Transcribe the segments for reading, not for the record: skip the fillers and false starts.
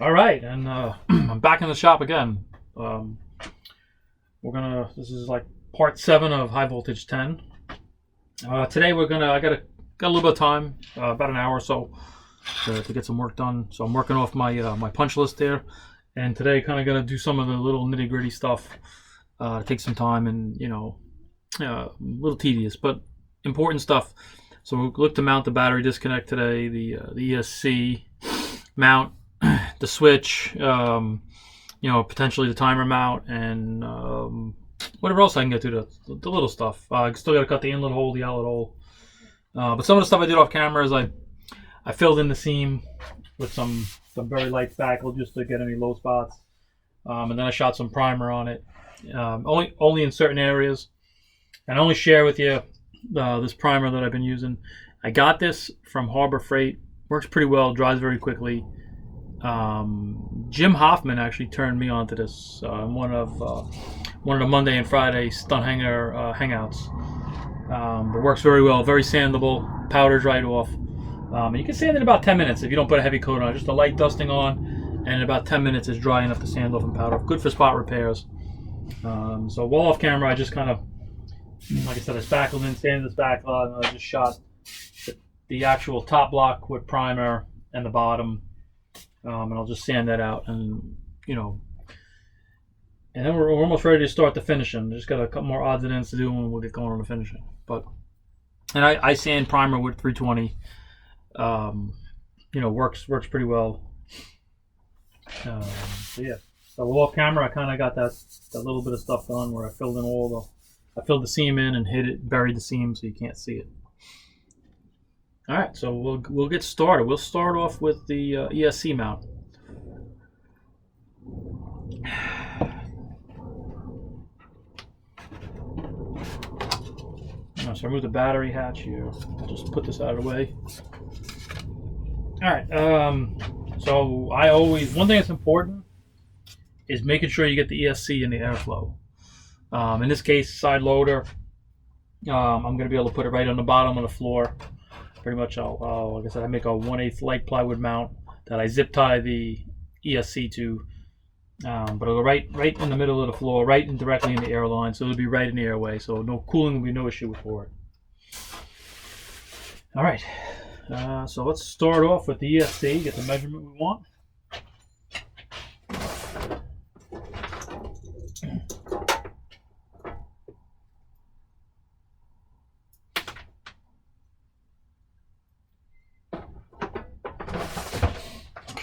All right, and I'm back in the shop again. This is like part 7 of High Voltage 10. Today got a little bit of time, about an hour or so, to get some work done. So I'm working off my punch list there, and today kind of gonna do some of the little nitty gritty stuff. Take some time and a little tedious, but important stuff. So we'll look to mount the battery disconnect today, the ESC mount, the switch, potentially the timer mount, and whatever else I can get to, the little stuff. I still got to cut the inlet hole, the outlet hole. But some of the stuff I did off camera is I filled in the seam with some very light spackle just to get any low spots. And then I shot some primer on it, only in certain areas. And I only share with you this primer that I've been using. I got this from Harbor Freight. Works pretty well, dries very quickly. Jim Hoffman actually turned me onto this one of the Monday and Friday stunt hanger hangouts. It works very well, very sandable, powders right off. You can sand it in about 10 minutes if you don't put a heavy coat on. Just a light dusting on, and in about 10 minutes is dry enough to sand off and powder off. Good for spot repairs. So while off camera, I just kind of, like I said, I spackled in, sanded the spackle, and I just shot the actual top block with primer and the bottom. And I'll just sand that out, and and then we're almost ready to start the finishing. Just got a couple more odds and ends to do, and we'll get going on the finishing. And I sand primer with 320. Works pretty well. So yeah. So off camera, I kind of got that little bit of stuff done where I filled the seam in and buried the seam so you can't see it. All right, so we'll get started. We'll start off with the ESC mount. So remove the battery hatch here. I'll just put this out of the way. All right. So one thing that's important is making sure you get the ESC in the airflow. In this case, side loader. I'm going to be able to put it right on the bottom of the floor. Pretty much, like I said, I make a 1/8 light plywood mount that I zip tie the ESC to, but it'll go right in the middle of the floor, right and directly in the air line, so it'll be right in the airway, so no cooling will be no issue for it. All right, so let's start off with the ESC, get the measurement we want.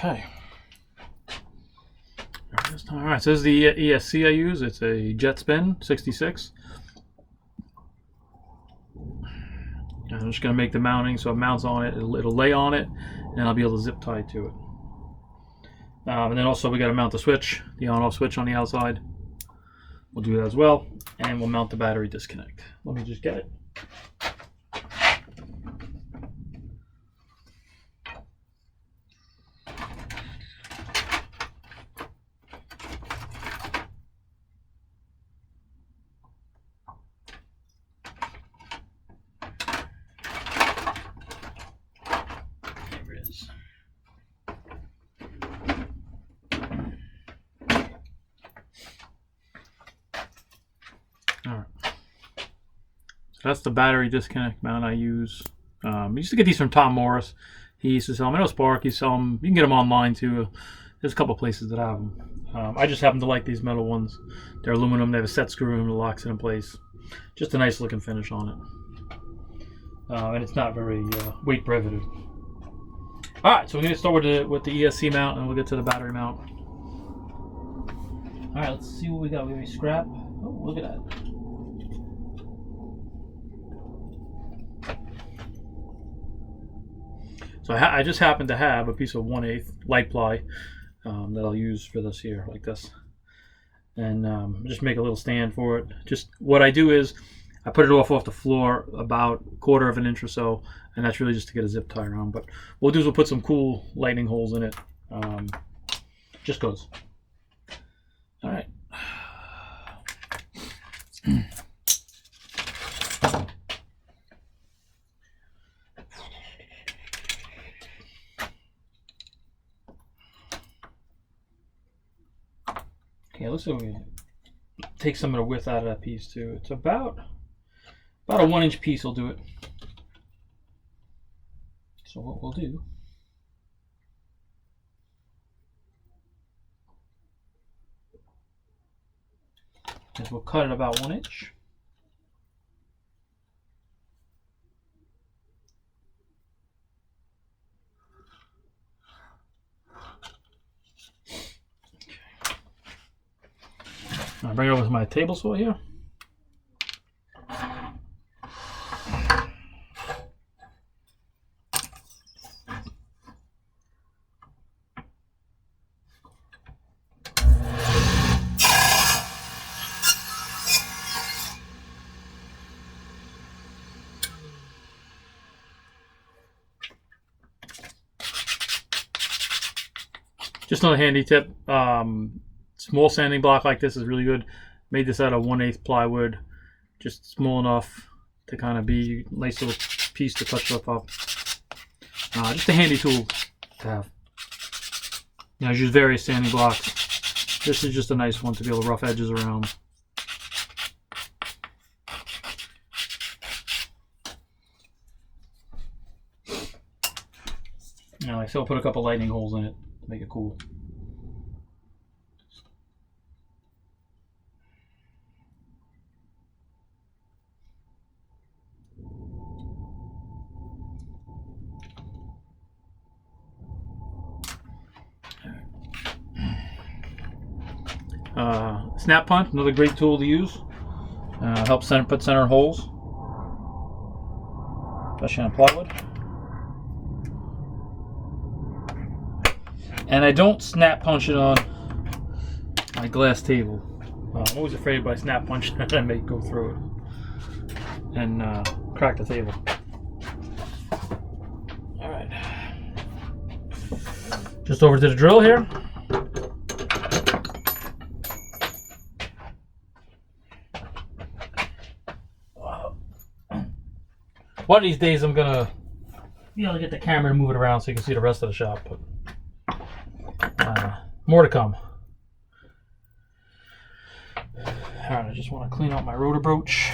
Okay. All right, so this is the ESC I use. It's a Jetspin 66. And I'm just going to make the mounting so it mounts on it. It'll lay on it, and I'll be able to zip tie to it. And then also we got to mount the switch, the on-off switch on the outside. We'll do that as well, and we'll mount the battery disconnect. Let me just get it. That's the battery disconnect mount I use. I used to get these from Tom Morris. He used to sell them. I know Spark, he sell them. You can get them online too. There's a couple places that have them. I just happen to like these metal ones. They're aluminum. They have a set screw in them that locks it in place. Just a nice looking finish on it. And it's not very weight prohibitive. All right, so we're going to start with the ESC mount, and we'll get to the battery mount. All right, let's see what we got. We have any scrap. Oh, look at that. So I just happen to have a piece of 1/8 light ply that I'll use for this here, like this. And just make a little stand for it. Just what I do is I put it off the floor about 1/4 of an inch or so, and that's really just to get a zip tie around. But what we'll do is we'll put some cool lightning holes in it, just cause. All right. Okay, it looks like we take some of the width out of that piece too. It's about a 1-inch piece will do it. So what we'll do is we'll cut it about 1 inch. I'll bring it over to my table saw here. Just another handy tip. Small sanding block like this is really good. Made this out of 1/8 plywood, just small enough to kind of be a nice little piece to touch stuff up. Just a handy tool to have. I use various sanding blocks. This is just a nice one to be able to rough edges around. Like I said, I'll put a couple lightning holes in it to make it cool. Snap punch, another great tool to use. Helps put center holes, especially on plywood. And I don't snap punch it on my glass table. I'm always afraid by snap punch that I may go through it and crack the table. All right, just over to the drill here. One of these days I'm gonna be able to get the camera to move it around so you can see the rest of the shop, but more to come. Alright, I just want to clean out my rotor broach.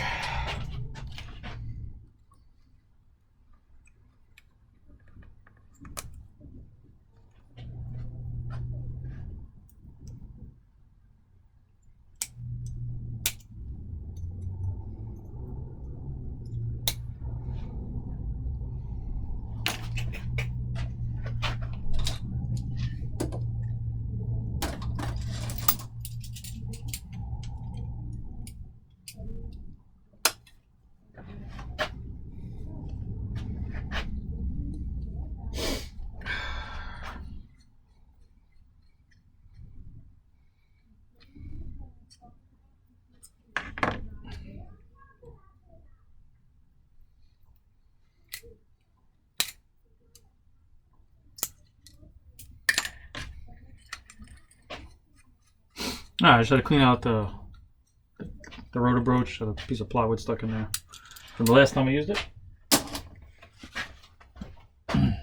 Alright, I just had to clean out the rotor broach, so the piece of plywood stuck in there from the last time I used it. And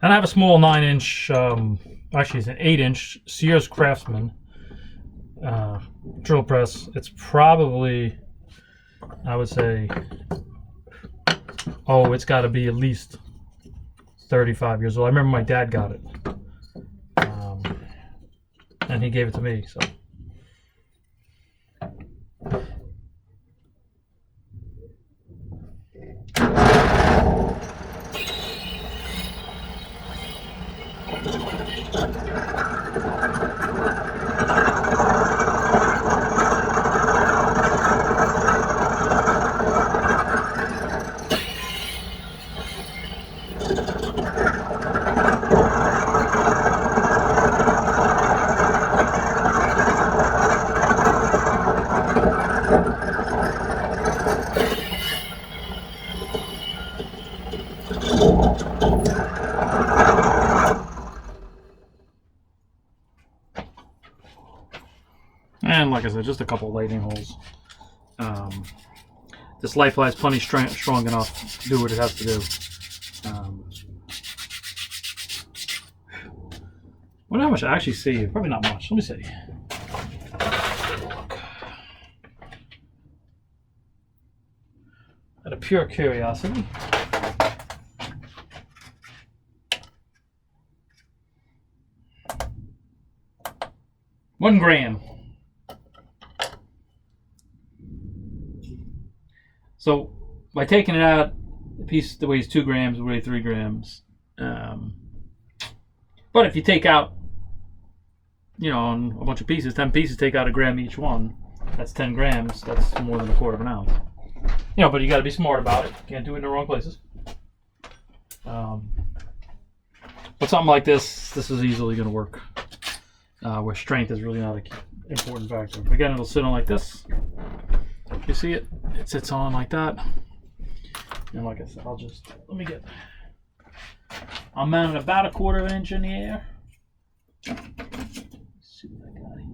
I have a small 9-inch, actually it's an 8-inch Sears Craftsman drill press. It's probably, I would say, oh, it's got to be at least 35 years old. I remember my dad got it, and he gave it to me. So. And like I said, just a couple lightning holes. This light ply is plenty strong enough to do what it has to do. Wonder how much I actually see. Probably not much. Let me see. Out of pure curiosity. 1 gram. So by taking it out, the piece that weighs 2 grams will weigh 3 grams. But if you take out, on a bunch of pieces, 10 pieces, take out 1 gram each one. That's 10 grams. That's more than 1/4 of an ounce. But you got to be smart about it. Can't do it in the wrong places. But something like this is easily going to work. Where strength is really not an important factor. Again, it'll sit on like this. You see it? It sits on like that. And like I said, I'll mount it about 1/4 of an inch in the air. Let's see what I got here.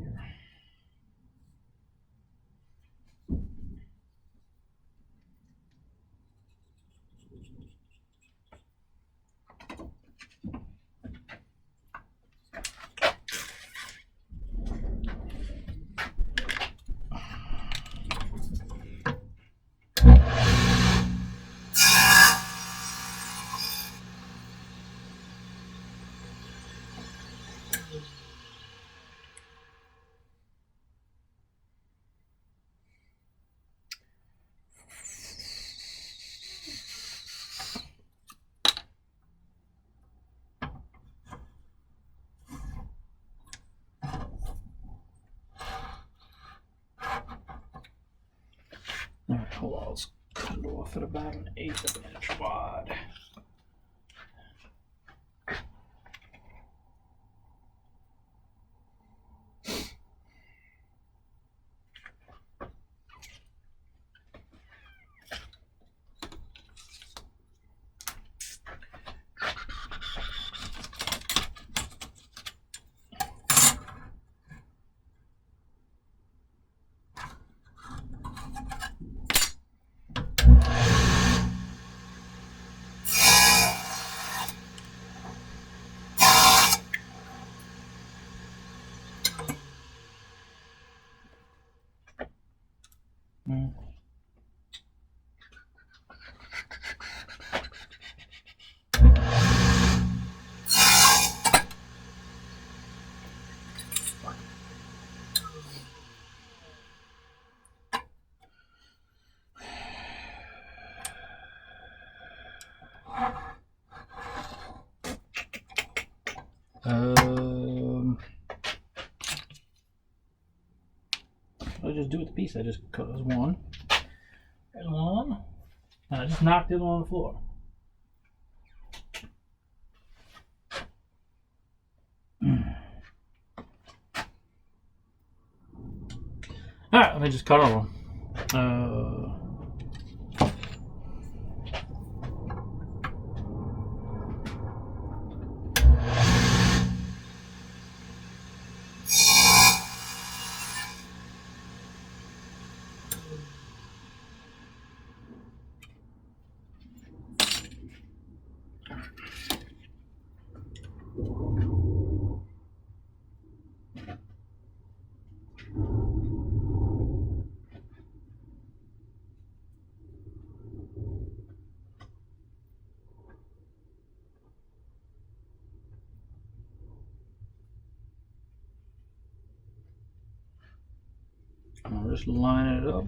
All right, hold on. Let's cut it off at about 1/8 of an inch wide. I'll just do with the piece. I just cut as one and one, and I just knocked it on the floor. All right, let me just cut them. I'll just line it up.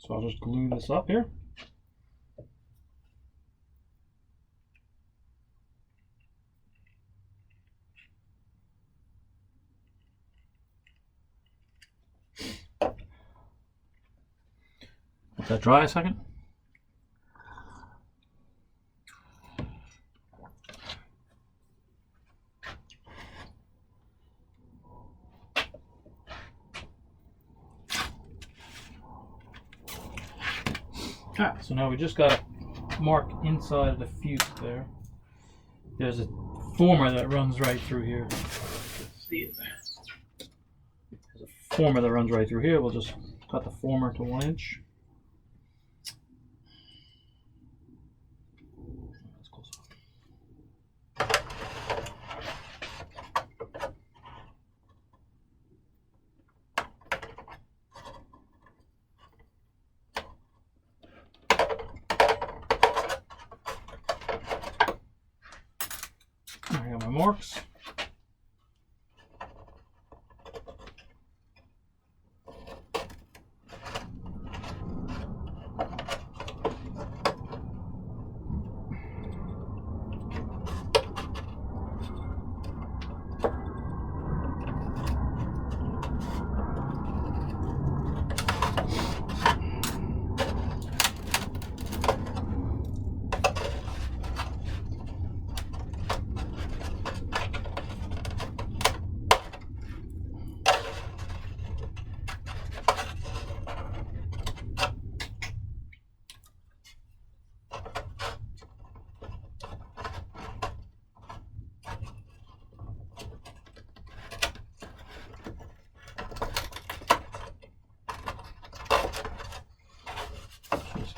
So I'll just glue this up here. Let that dry a second. Alright, so now we just got to mark inside of the fuse there. There's a former that runs right through here. See it. There's a former that runs right through here. We'll just cut the former to 1 inch. That's close enough. I got my marks.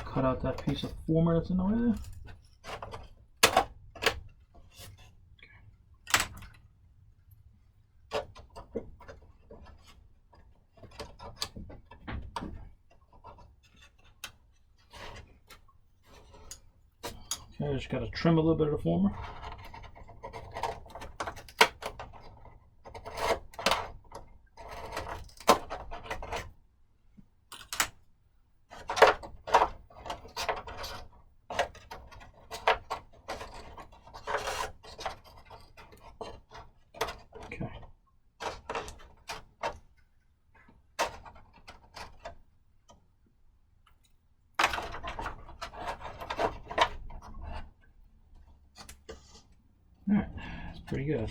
Cut out that piece of former that's in the way there. Okay, I just got to trim a little bit of the former. Okay. All right, that's pretty good.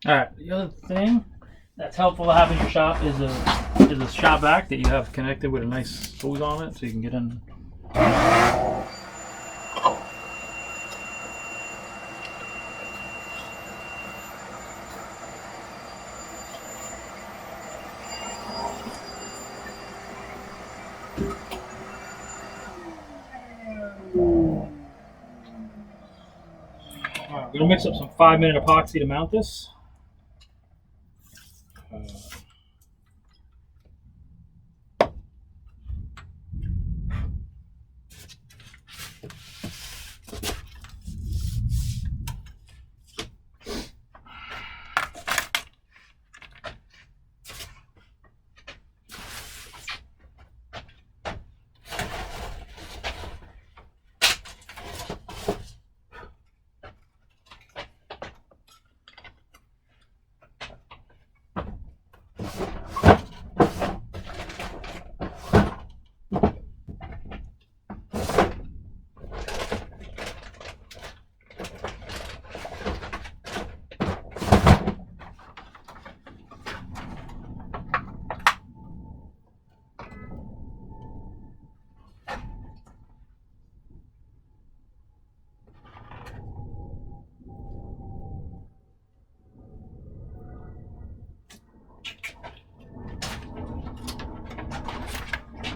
All right, the other thing that's helpful to have in your shop is a shop vac that you have connected with a nice hose on it, so you can get in. All right, we're gonna mix up some 5-minute epoxy to mount this.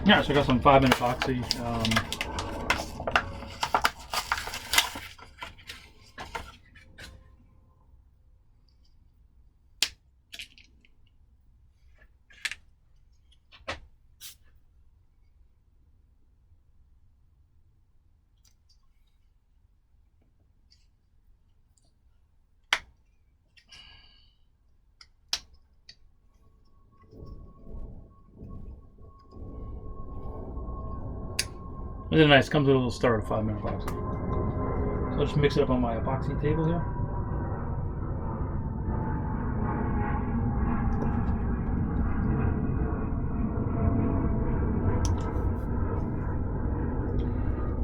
Yeah, so I got some 5-minute epoxy. Isn't it nice? Comes with a little stir of 5-minute epoxy. So I'll just mix it up on my epoxy table here.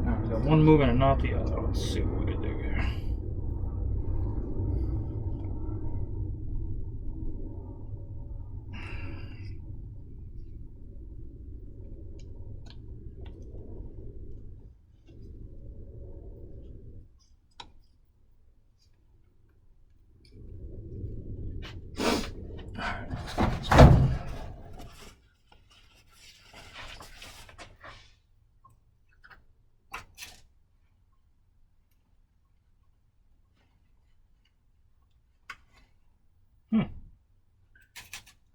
Alright, we got one moving and not the other. Let's see what we can do here.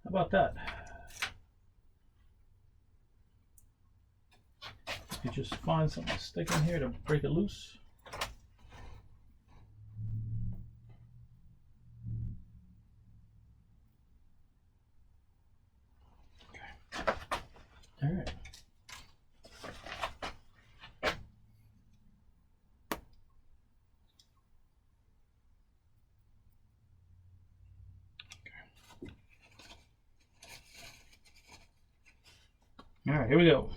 How about that? You just find something to stick in here to break it loose. Okay. All right. All right, here we go.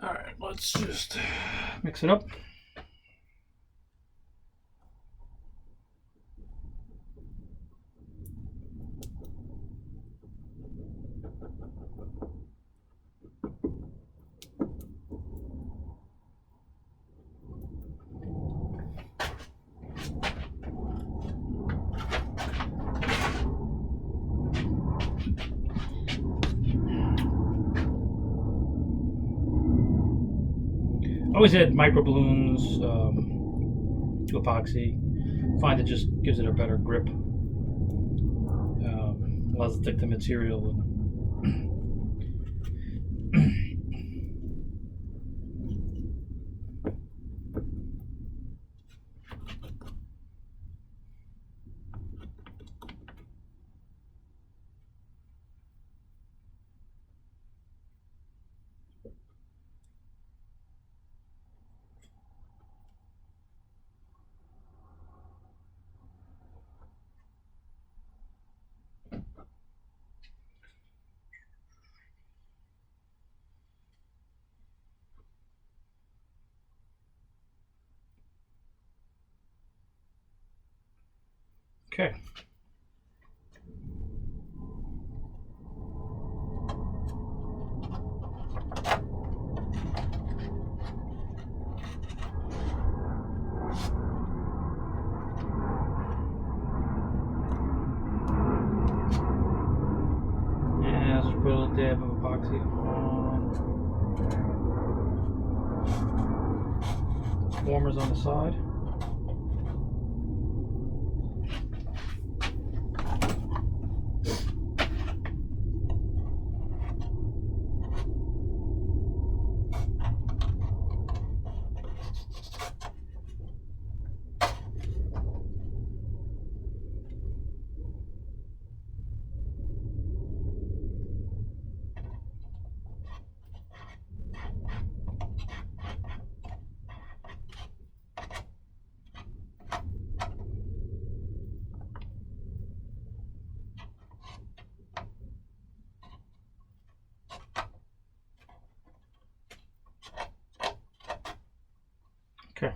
All right, let's just mix it up. Always add micro balloons to epoxy. Find it just gives it a better grip. Allows it to stick to material. Okay. Yeah, let's put a little dab of epoxy on the formers on the side. Okay.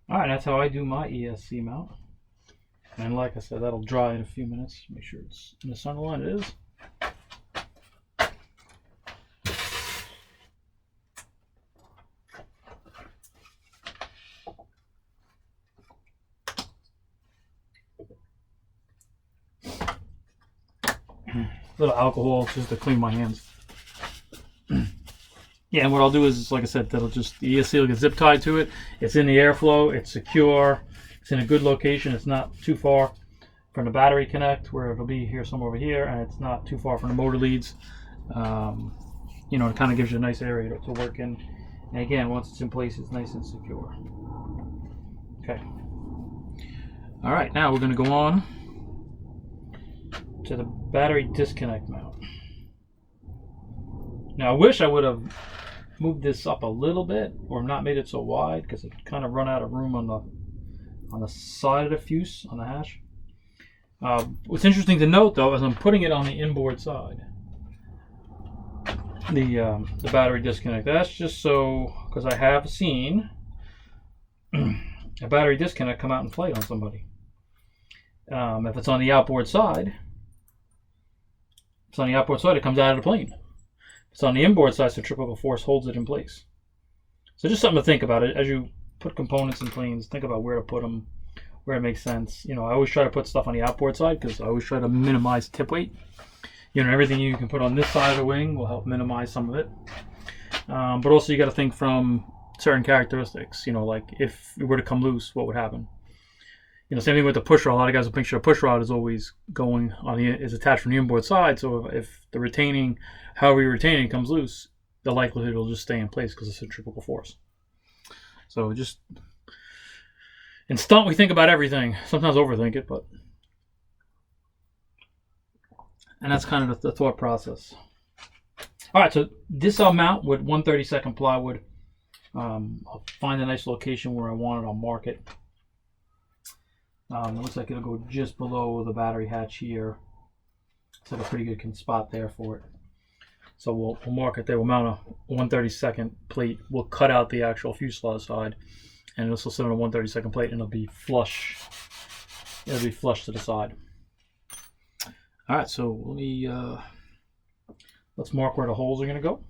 All right, that's how I do my ESC mount. And like I said, that'll dry in a few minutes. Make sure it's in the sunlight. It is. A little alcohol just to clean my hands. You Yeah, and what I'll do is, like I said, that'll just the ESC will get zip tied to it. It's in the airflow. It's secure. It's in a good location. It's not too far from the battery connect, where it'll be here somewhere over here, and it's not too far from the motor leads. You know, it kind of gives you a nice area to work in. And again, once it's in place, it's nice and secure. Okay. All right, now we're going to go on to the battery disconnect mount. Now, I wish I would have moved this up a little bit, or not made it so wide, because it kind of run out of room on the side of the fuse on the hash. What's interesting to note, though, is I'm putting it on the inboard side. The battery disconnect. That's just so, because I have seen a battery disconnect come out and play on somebody. If it's on the outboard side, it comes out of the plane. If it's on the inboard side, centrifugal force holds it in place. So just something to think about it as you put components in planes. Think about where to put them, where it makes sense. You know, I always try to put stuff on the outboard side because I always try to minimize tip weight. You know, everything you can put on this side of the wing will help minimize some of it. But also you got to think from certain characteristics. You know, like if it were to come loose, what would happen? You know, same thing with the push rod. A lot of guys will make sure a push rod is always going on is attached from the inboard side. So if the retaining, however you're retaining, comes loose, the likelihood it'll just stay in place because of centrifugal force. So just in stunt, we think about everything. Sometimes overthink it, but. And that's kind of the thought process. All right, so this I'll mount with 1/32 plywood. I'll find a nice location where I want it. I'll mark it. It looks like it'll go just below the battery hatch here. It's like a pretty good spot there for it. So we'll mark it there. We'll mount a 1/32 plate. We'll cut out the actual fuselage side, and this will sit on a 1/32 plate, and it'll be flush. It'll be flush to the side. All right, so let's mark where the holes are going to go.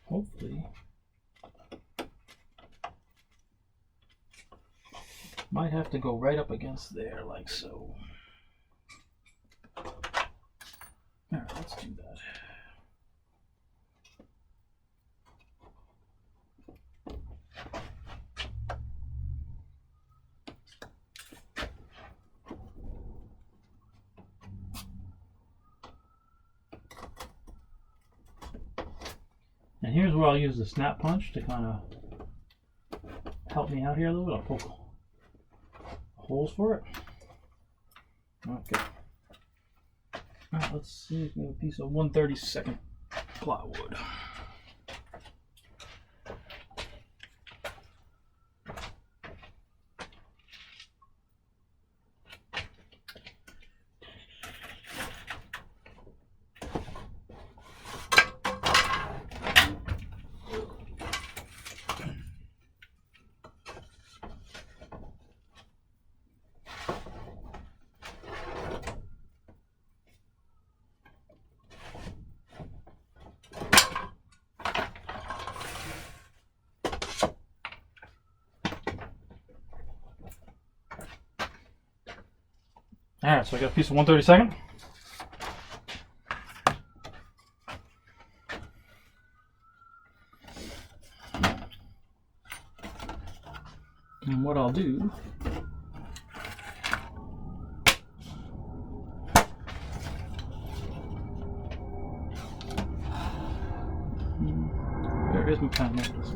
Hopefully, might have to go right up against there, like so. All right, let's do that. And here's where I'll use the snap punch to kind of help me out here a little bit. I'll poke holes for it. Okay. All right, let's see if we have a piece of 1/32 plywood. All right, so I got a piece of 1/32. And what I'll do there is my pen. There it is.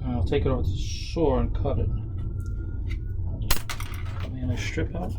I'll take it over to the saw and cut it. Cut me a nice strip out.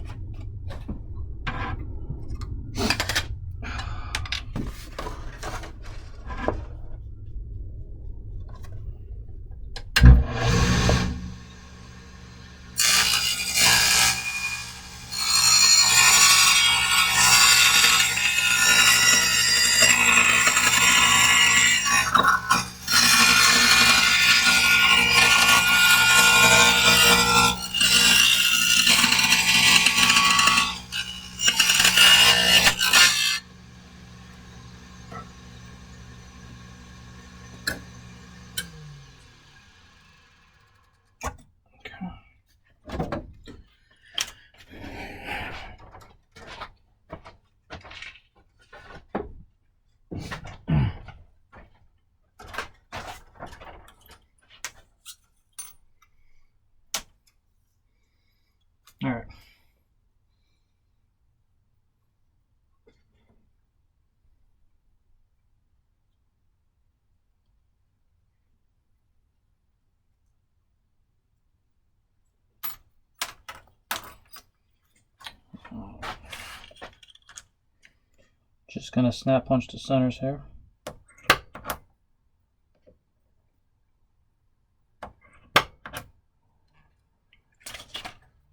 Just gonna snap punch the centers here.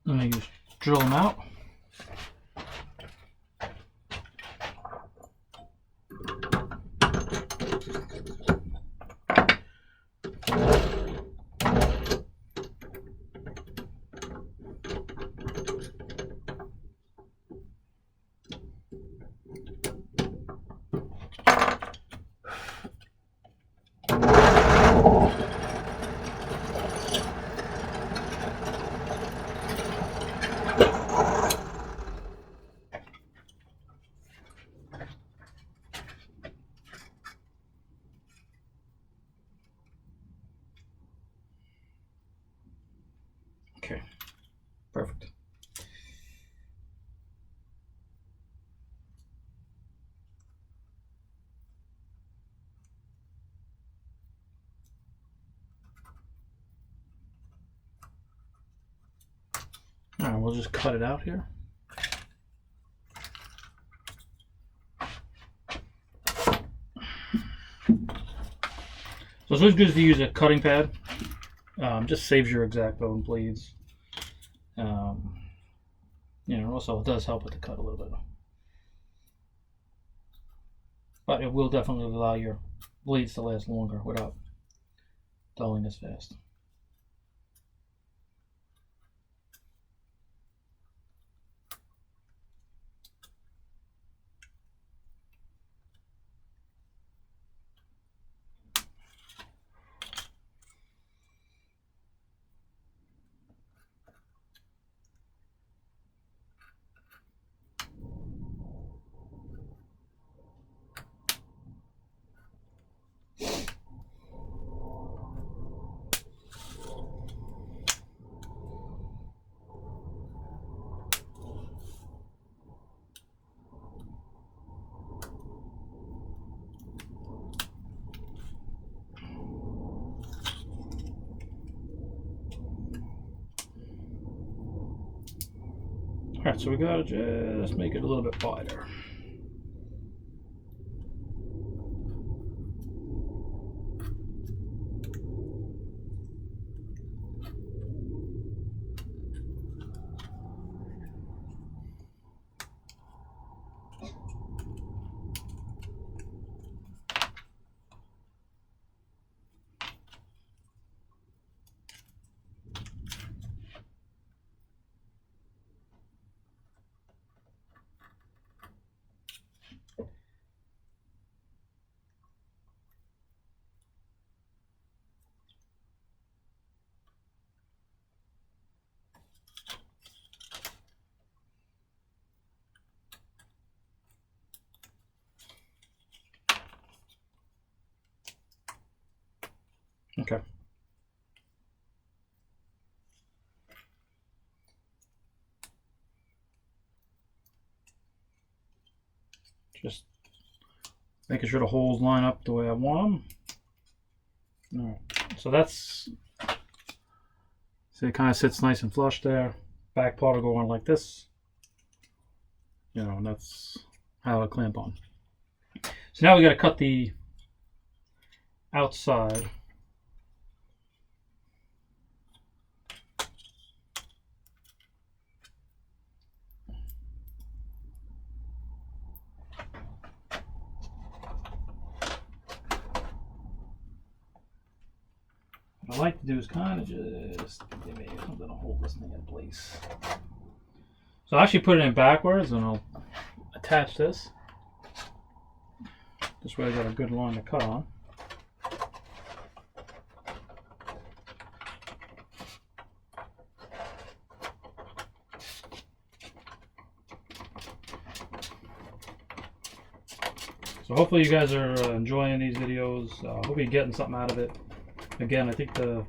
Let me just drill them out. Okay, perfect. All right, we'll just cut it out here. So it's always good to use a cutting pad. Just saves your X-Acto and bleeds. You know, also it does help with the cut a little bit. But it will definitely allow your bleeds to last longer without dulling as fast. Alright, so we gotta just make it a little bit wider. Okay. Just making sure the holes line up the way I want them. All right. So that's, see, it kind of sits nice and flush there. Back part will go on like this. You know, and that's how it'll clamp on. So now we got to cut the outside. What I like to do is kind of just give me something to hold this thing in place. So I'll actually put it in backwards and I'll attach this. This way I got a good line to cut on. So hopefully you guys are enjoying these videos. Hope you're getting something out of it. Again, I think the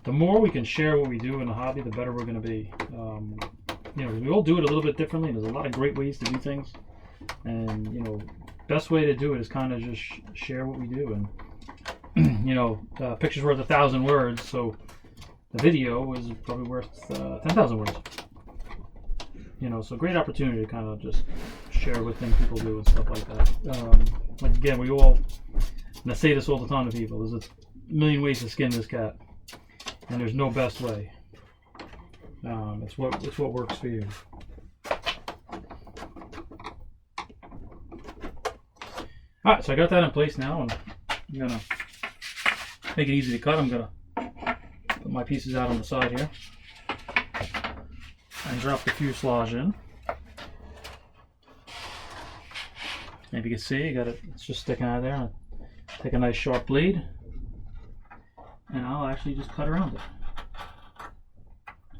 more we can share what we do in the hobby, the better we're going to be. You know, we all do it a little bit differently. There's a lot of great ways to do things, and you know, best way to do it is kind of just share what we do. And you know, picture's worth 1,000 words, so the video is probably worth 10,000 words. You know, so great opportunity to kind of just share. share what things people do and stuff like that. Like again, and I say this all the time to people, there's a million ways to skin this cat, and there's no best way. It's what works for you. Alright, so I got that in place now, and I'm gonna make it easy to cut. I'm gonna put my pieces out on the side here and drop the fuselage in. And if you can see, it's just sticking out of there. I'll take a nice sharp blade, and I'll actually just cut around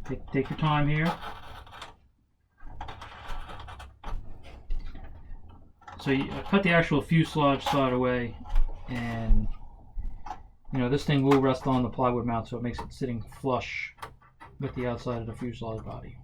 it. Take your time here. So I cut the actual fuselage side away, and this thing will rest on the plywood mount, so it makes it sitting flush with the outside of the fuselage body.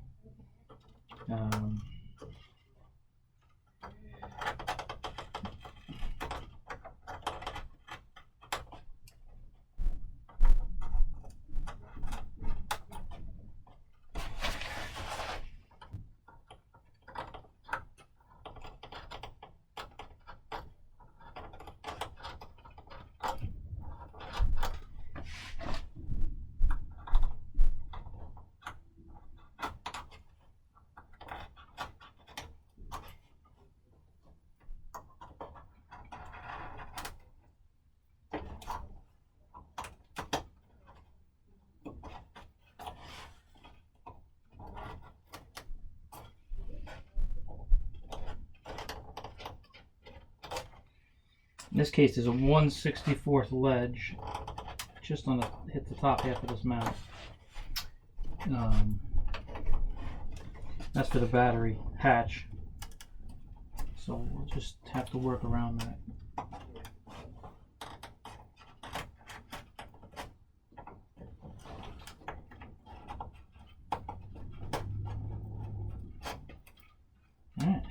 In this case, there's a 1/64 ledge just hit the top half of this mount. That's for the battery hatch. So we'll just have to work around that. All right.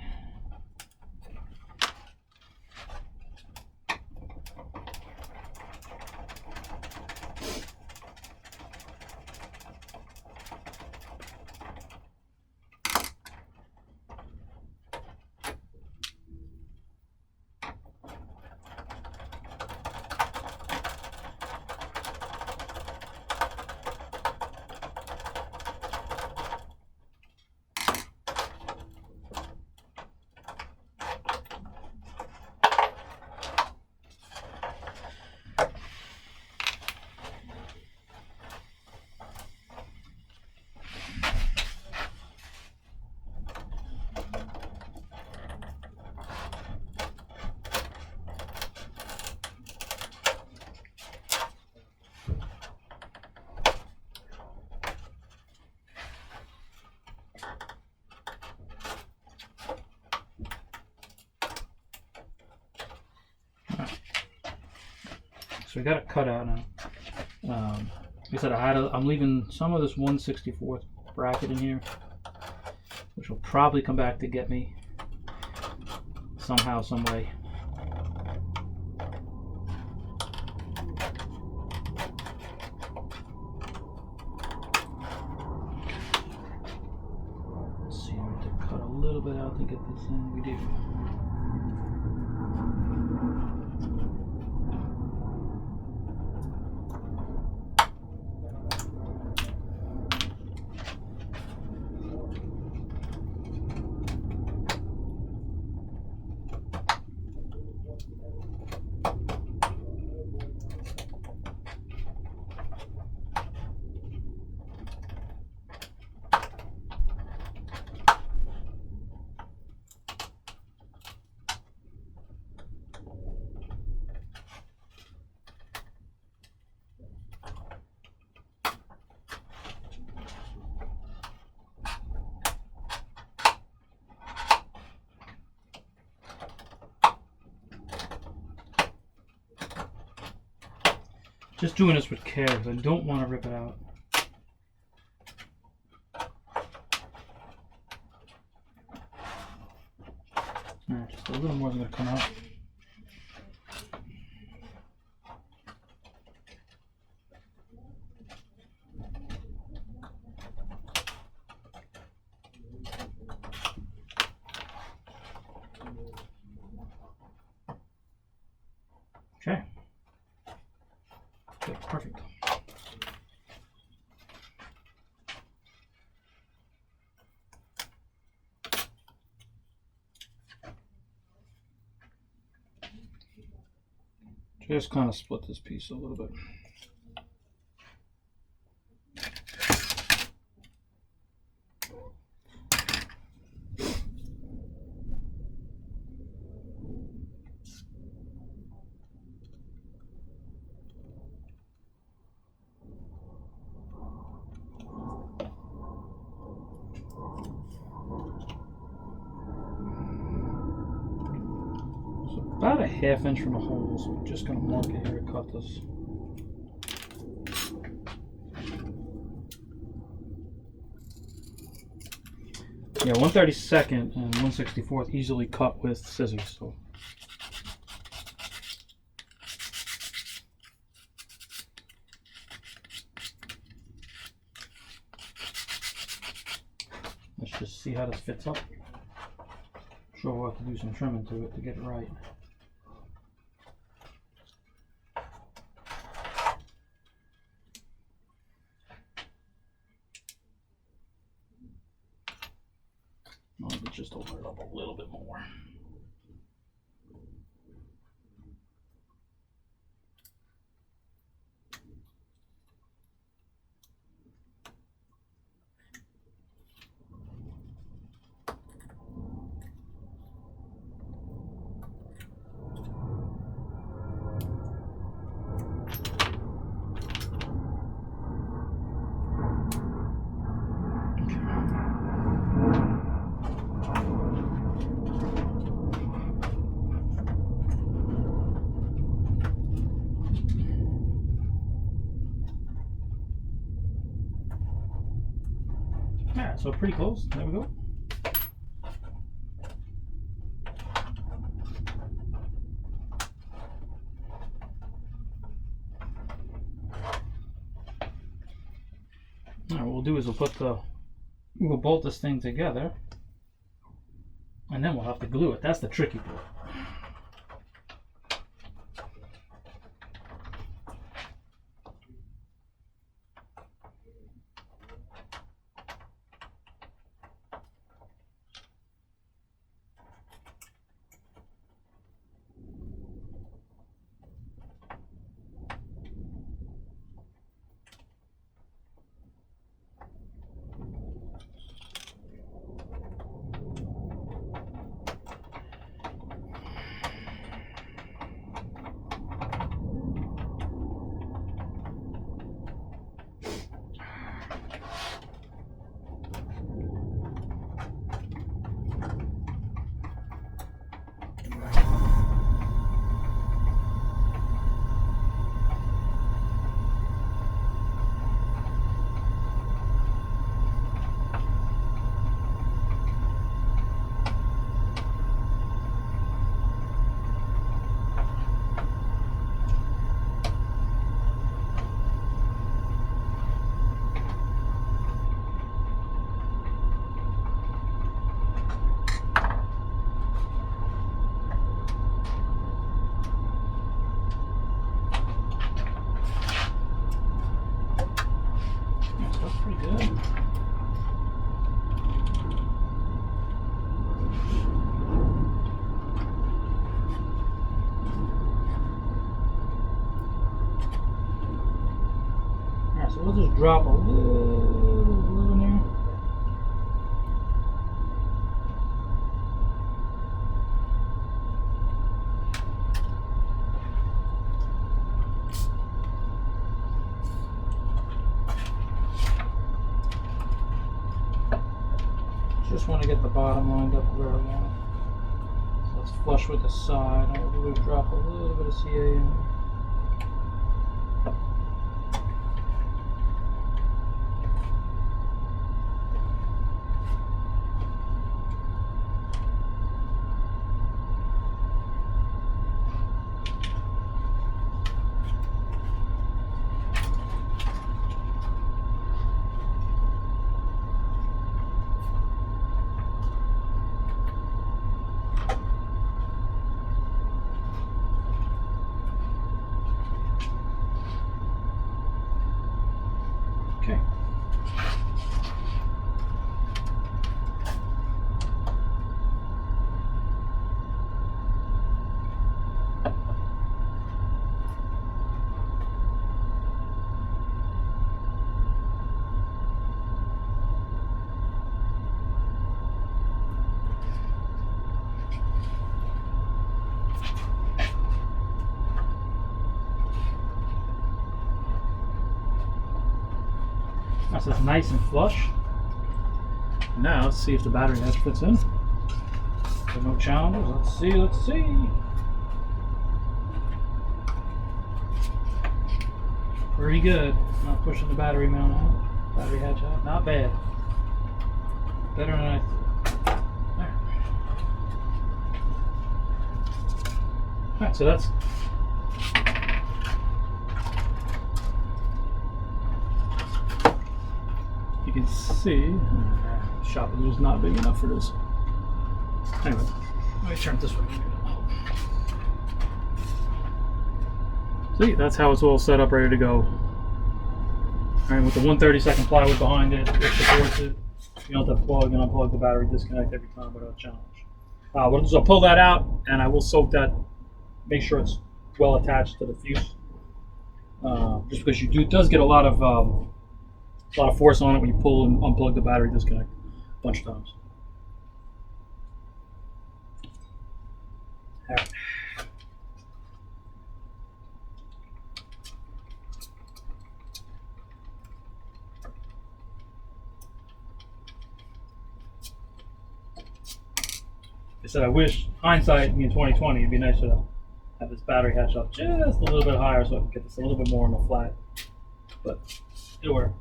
So we got it cut out now. Like I said, I'm leaving some of this 1/64 bracket in here, which will probably come back to get me somehow, some way. Let's see, we have to cut a little bit out to get this in. We do. Just doing this with care because I don't want to rip it out. Alright, just a little more is going to come out. Okay. Okay, perfect. Just kind of split this piece a little bit. About a ½ inch from the hole, so I'm just going to mark it here to cut this. Yeah, 1/32 and 1/64 easily cut with scissors. So. Let's just see how this fits up. Sure, we'll have to do some trimming to it to get it right. I'll just open it up a little bit more. Alright, so pretty close. There we go. Alright, what we'll do is we'll bolt this thing together, and then we'll have to glue it. That's the tricky part. So we'll just drop a little glue in there. Just want to get the bottom lined up where I want it. So it's flush with the side. And what we'll do is drop a little bit of CA in there. glass is nice and flush. Now let's see if the battery hatch fits in. So no challenges. Let's see. Let's see. Pretty good. Not pushing the battery mount out. Battery hatch out. Not bad. Better than I thought. There. Alright, so that's you can see shop is just not big enough for this. Anyway, let me turn it this way. See, that's how it's all set up, ready to go. And with the 132nd plywood behind it, it supports it. You don't have to plug and unplug the battery disconnect every time without challenge. What I'll do is I'll pull that out and I will soak that, make sure it's well attached to the fuse. Just because it does get a lot of force on it when you pull and unplug the battery disconnect a bunch of times. All right. I said I wish, hindsight in 2020, it'd be nicer to have this battery hatch up just a little bit higher so I can get this a little bit more on the flat. But it'll work.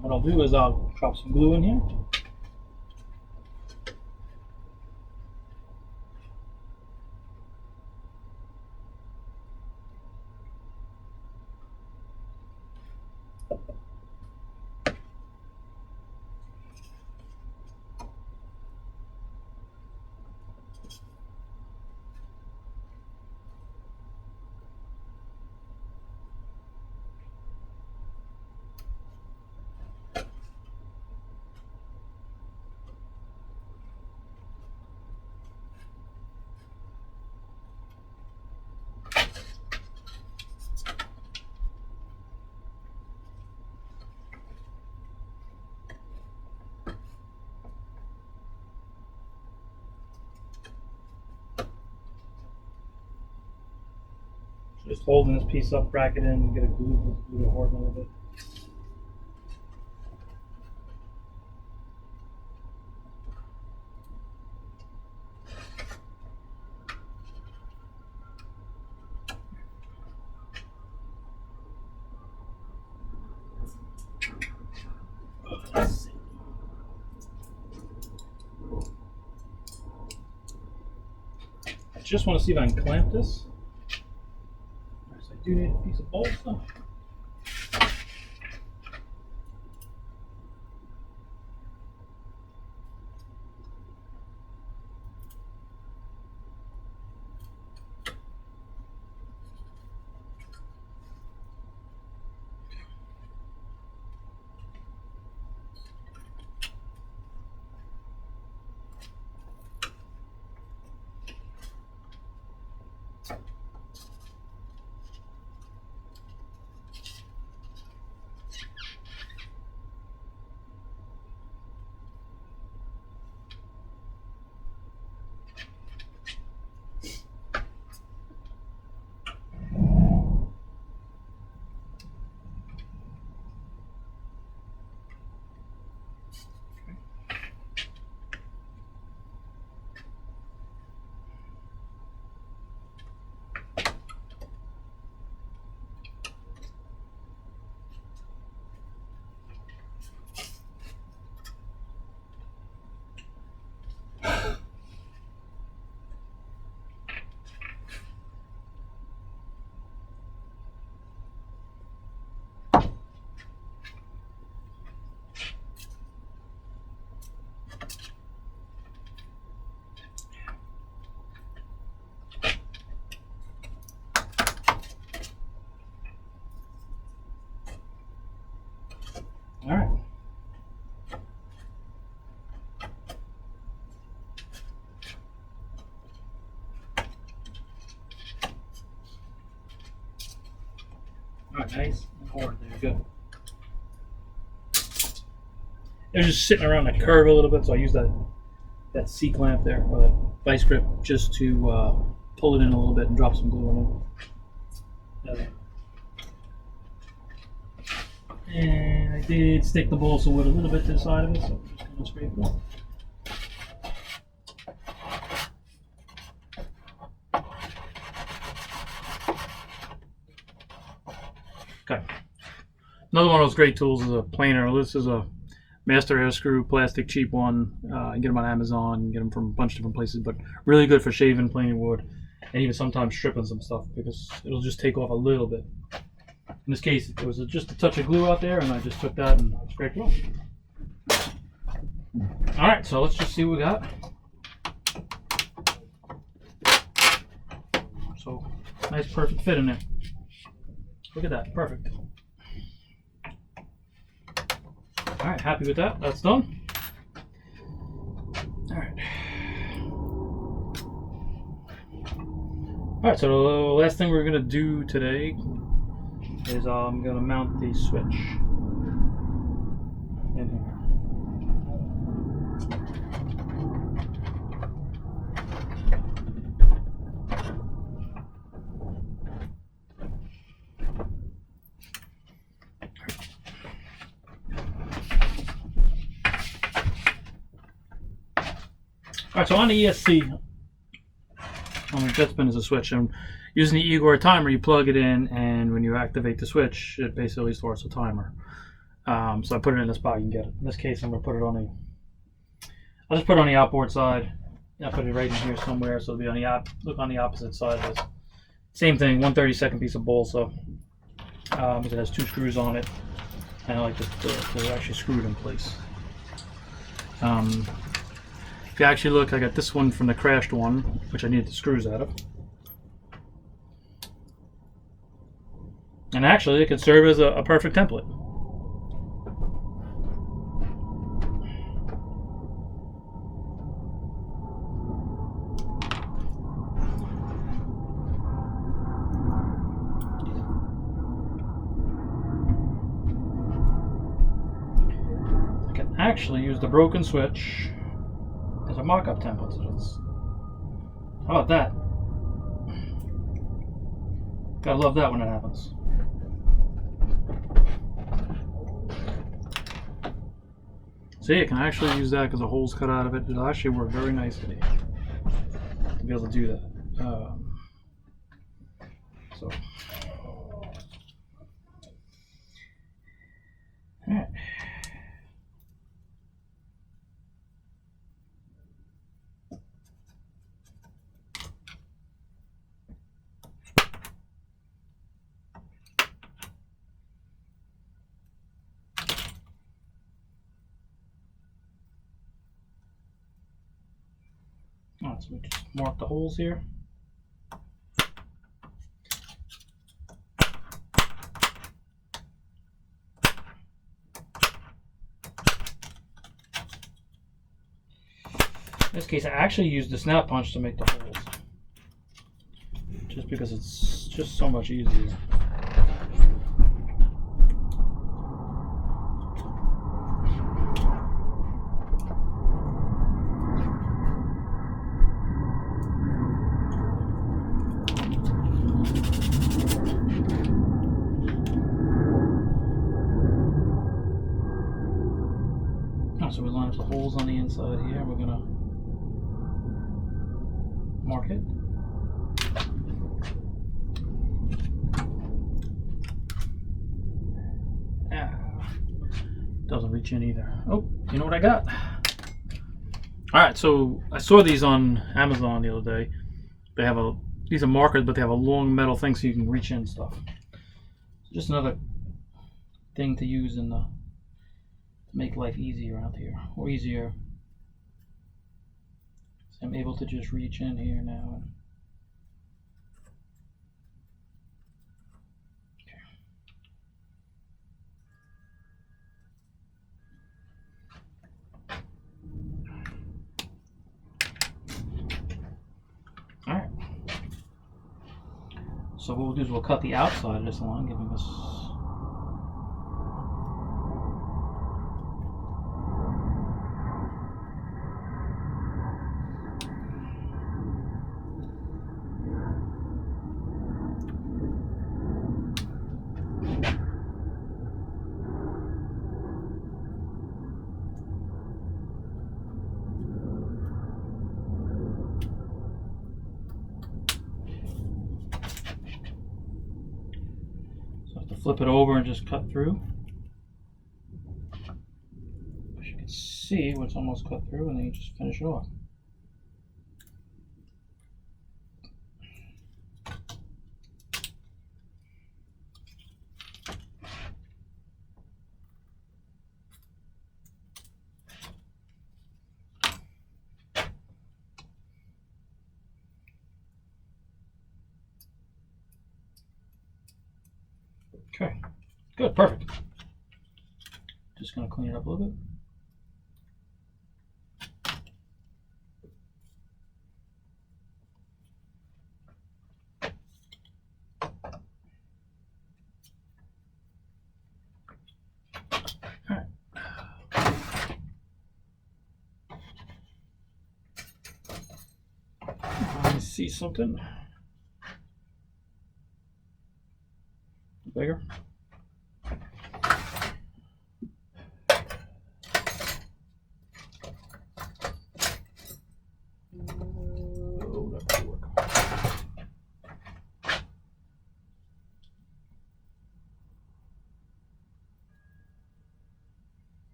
What I'll do is I'll drop some glue in here. Just holding this piece up, crack it in, and get it glued it hard a little bit. I just want to see if I can clamp this. I do need a piece of bolt though. Alright, nice and hard there, good. It was just sitting around the curve a little bit, so I used that C-clamp there, or that vice grip, just to pull it in a little bit and drop some glue in it. And I did stick the balsa wood a little bit to the side of it, so I'm just going to scrape it off. Okay. Another one of those great tools is a planer. This is a Master Air Screw plastic cheap one. You can get them on Amazon, you can get them from a bunch of different places, but really good for shaving, planing wood, and even sometimes stripping some stuff because it'll just take off a little bit. In this case, there was just a touch of glue out there, and I just took that and scraped it off. All right, so let's just see what we got. So, nice, perfect fit in there. Look at that, perfect. All right, happy with that. That's done. All right. All right, so the last thing we're gonna do today is I'm gonna mount the switch in here. Alright, so on the ESC, on the JetSpin is a switch. I'm using the Igor timer. You plug it in, and when you activate the switch, it basically starts a timer. So I put it in the spot you can get it. In this case, I'm going to put it on I'll just put it on the outboard side. I'll put it right in here somewhere, so it'll be on the look on the opposite side of this. Same thing, 1/32 piece of balsa. It has 2 screws on it, and I like to actually screw it in place. If you actually look, I got this one from the crashed one, which I needed the screws out of. And actually, it could serve as a perfect template. I can actually use the broken switch as a mock-up template. How about that? Gotta love that when it happens. See, I can actually use that because the hole's cut out of it. It'll actually work very nicely to be able to do that. So, all right. Alright, so we just mark the holes here. In this case, I actually used the snap punch to make the holes, just because it's just so much easier. So we line up the holes on the inside here. We're gonna mark it. Doesn't reach in either. Oh, you know what I got? Alright, so I saw these on Amazon the other day. They have these are markers, but they have a long metal thing so you can reach in stuff. Just another thing to use in the make life easier out here, or easier. So I'm able to just reach in here now. So what we'll do is we'll cut the outside of this line, giving us flip it over and just cut through. As you can see, it's almost cut through, and then you just finish it off. Okay, good, perfect. Just going to clean it up a little bit. All right. Let me see something. Bigger. Oh, that might work.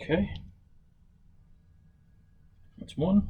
Okay. That's one.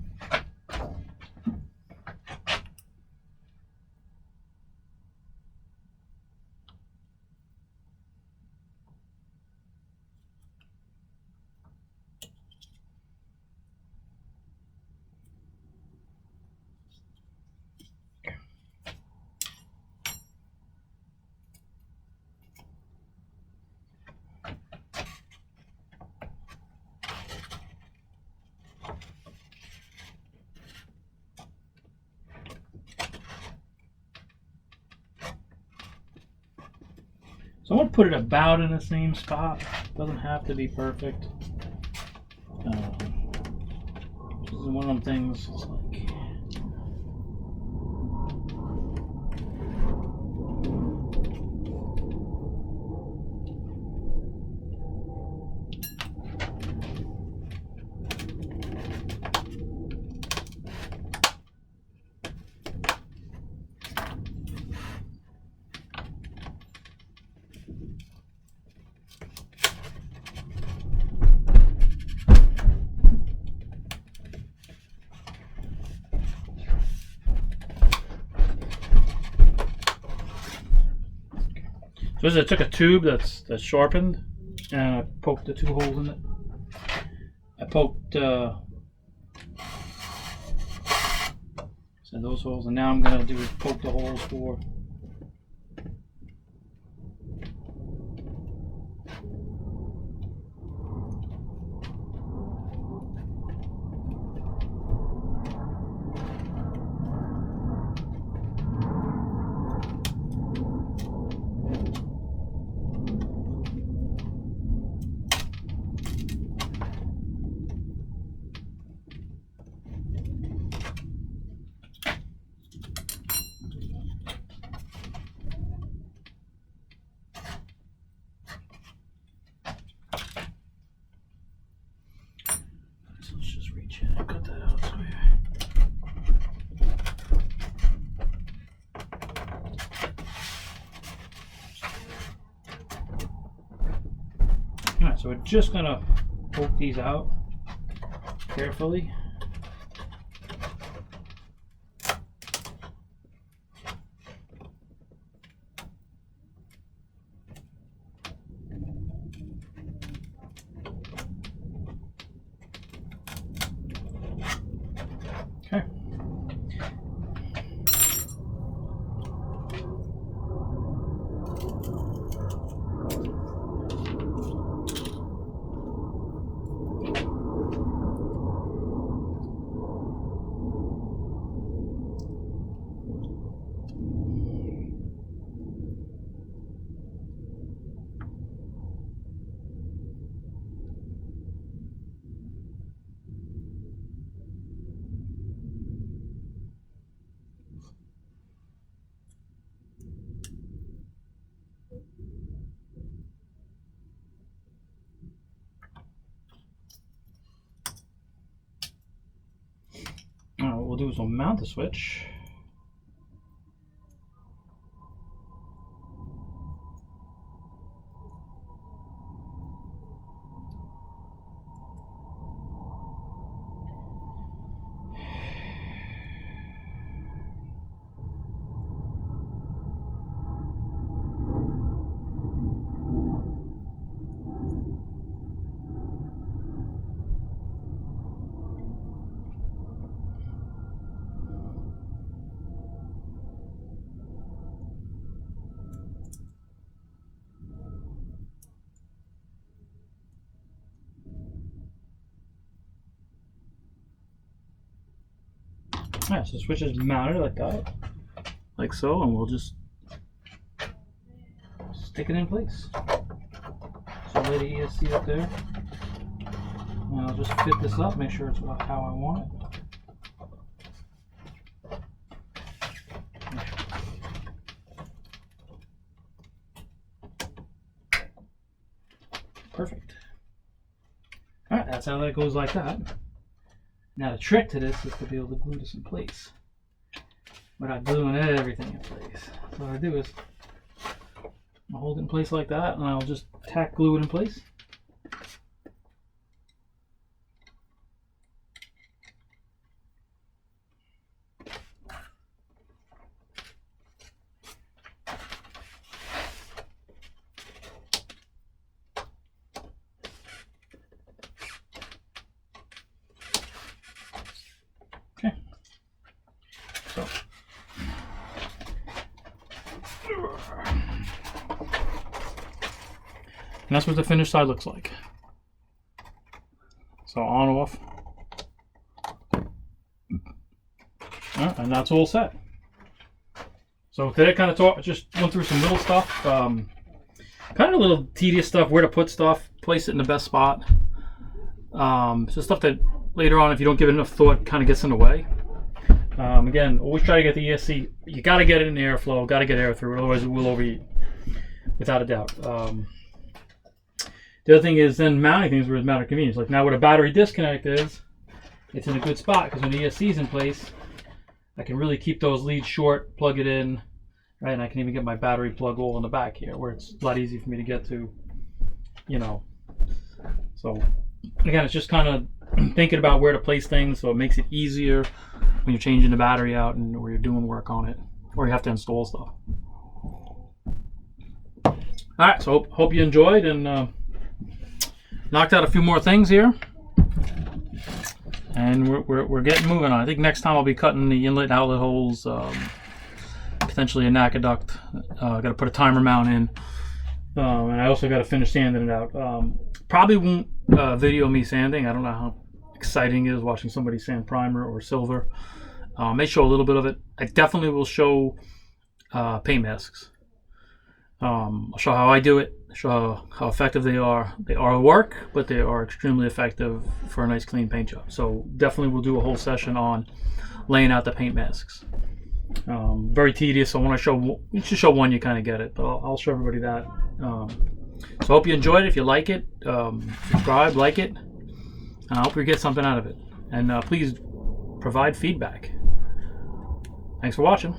So I'm going to put it about in the same spot. Doesn't have to be perfect. This is one of them things, it's like... So I took a tube that's sharpened, and I poked the 2 holes in it. I poked those holes, and now I'm going to do is poke the holes for So we're just going to poke these out carefully. Okay. we'll do is we'll mount the switch. Alright, so the switch is mounted like that, like so, and we'll just stick it in place. So lay the ESC up there, and I'll just fit this up, make sure it's how I want it. Perfect. Alright, that's how that goes like that. Now the trick to this is to be able to glue this in place without gluing everything in place. So what I do is I'll hold it in place like that, and I'll just tack glue it in place. So, and that's what the finished side looks like. So on, off, and that's all set. So today kind of just went through some little stuff, kind of little tedious stuff, where to put stuff, place it in the best spot. So stuff that later on, if you don't give it enough thought, kind of gets in the way. Again, always try to get the ESC. You got to get it in the airflow. Got to get air through it, otherwise it will overheat, without a doubt. The other thing is then mounting things where it's a matter of convenience. Like now, where a battery disconnect is, it's in a good spot because when the ESC is in place, I can really keep those leads short, plug it in, right? And I can even get my battery plug all in the back here, where it's a lot easier for me to get to, you know. So again, it's just kind of thinking about where to place things so it makes it easier when you're changing the battery out and or you're doing work on it, or you have to install stuff. All right, so hope you enjoyed and knocked out a few more things here, and we're getting moving on. I think next time I'll be cutting the inlet and outlet holes, potentially a NACA duct. Got to put a timer mount in, and I also got to finish sanding it out. Probably won't video me sanding. I don't know how exciting it is watching somebody sand primer or silver. May show a little bit of it. I definitely will show paint masks. I'll show how I do it, show how effective they are. They are work, but they are extremely effective for a nice clean paint job. So definitely we'll do a whole session on laying out the paint masks. Very tedious, so when I show, you should show one, you kind of get it, but I'll show everybody that. So I hope you enjoyed it. If you like it, subscribe, like it, and I hope you get something out of it. And please provide feedback. Thanks for watching.